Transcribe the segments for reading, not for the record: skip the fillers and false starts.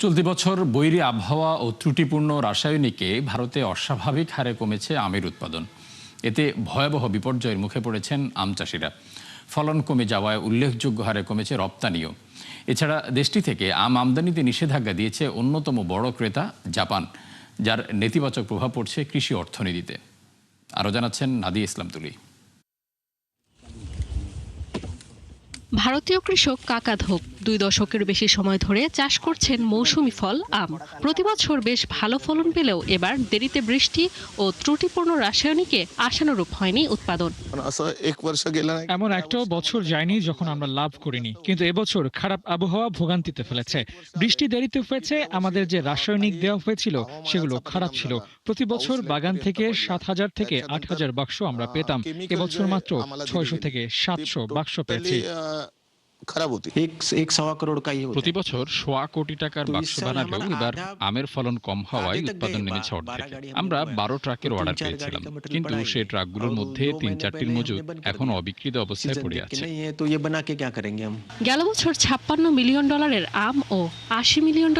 চলতি বছর বৈরী আবহাওয়া ও ত্রুটিপূর্ণ রাসায়নিকে ভারতে অস্বাভাবিক হারে কমেছে আমের উৎপাদন। এতে ভয়াবহ বিপর্যয়ের মুখে পড়েছেন আম চাষিরা। ফলন কমে যাওয়ায় উল্লেখযোগ্য হারে কমেছে রপ্তানিও। এছাড়া দেশটি থেকে আম আমদানিতে নিষেধাজ্ঞা দিয়েছে অন্যতম বড় ক্রেতা জাপান, যার নেতিবাচক প্রভাব পড়ছে কৃষি অর্থনীতিতে। আরও জানাচ্ছেন নাদিয়া ইসলাম তুলি। ভারতীয় কৃষক কাকাধোপ 2 দশকের বেশি সময় ধরে চাষ করছেন মৌসুমি ফল আম। প্রতি বছর বেশ ভালো ফলন পেলেও এবার দেরিতে বৃষ্টি ও ত্রুটিপূর্ণ রাসায়নিকে আশানুরূপ হয়নি উৎপাদন। এমন একটাও বছর যায়নি যখন আমরা লাভ করিনি, কিন্তু এবছর খারাপ আবহাওয়া ভোগান্তিতে ফেলেছে। বৃষ্টি দেরিতে হয়েছে, আমাদের যে রাসায়নিক দেওয়া হয়েছিল সেগুলো খারাপ ছিল। প্রতি বছর বাগান থেকে 7,000 থেকে 8,000 বাক্স আমরা পেতাম, এবছর মাত্র 600 থেকে 700 বাক্স পেয়েছি। প্রতি বছর 1.25 কোটি টাকার বাক্স বানালেও এবার আমের ফলন কম হওয়ায় উৎপাদন নেমেছে অর্ধেক। আমরা 12 ট্রাকের অর্ডার পেয়েছিলাম, কিন্তু সেই ট্রাকগুলোর মধ্যে 3-4টির মজুদ এখন অবিকৃত অবস্থায় পড়ে আছে। গেল বছর $56 মিলিয়ন আম ও $80 মিলিয়ন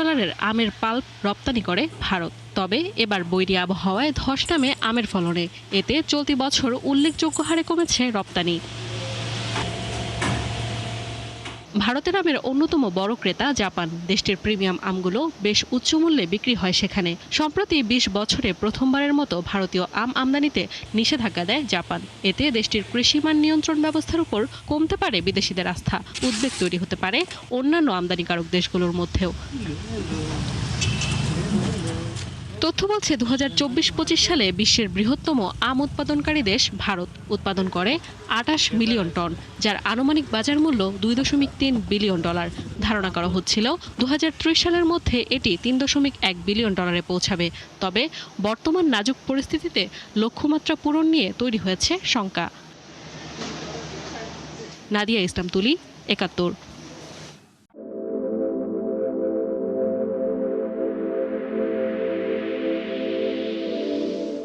আমের পাল্প রপ্তানি করে ভারত। তবে এবার বৈরী আবহাওয়ায় ধস নামে আমের ফলনে। এতে চলতি বছর উল্লেখযোগ্য হারে কমেছে রপ্তানি। ভারতের আমের অন্যতম বড় ক্রেতা জাপান। দেশটির প্রিমিয়াম আমগুলো বেশ উচ্চ মূল্যে বিক্রি হয় সেখানে। সম্প্রতি 20 বছরে প্রথমবারের মতো ভারতীয় আম আমদানিতে নিষেধাজ্ঞা দেয় জাপান। এতে দেশটির কৃষিমান নিয়ন্ত্রণ ব্যবস্থার উপর কমতে পারে বিদেশিদের আস্থা। উদ্বেগ তৈরি হতে পারে অন্যান্য আমদানিকারক দেশগুলোর মধ্যেও। তথ্য বলছে 2024-25 সালে বিশ্বের বৃহত্তম আম উৎপাদনকারী দেশ ভারত উৎপাদন করে 28 মিলিয়ন টন, যার আনুমানিক বাজার মূল্য $2.3 বিলিয়ন। ধারণা করা হচ্ছিল 2030 সালের মধ্যে এটি $3.1 বিলিয়ন পৌঁছাবে। তবে বর্তমান নাজুক পরিস্থিতিতে লক্ষ্যমাত্রা পূরণ নিয়ে তৈরি হয়েছে শঙ্কা। নাদিয়া ইসলাম তুলি, 71।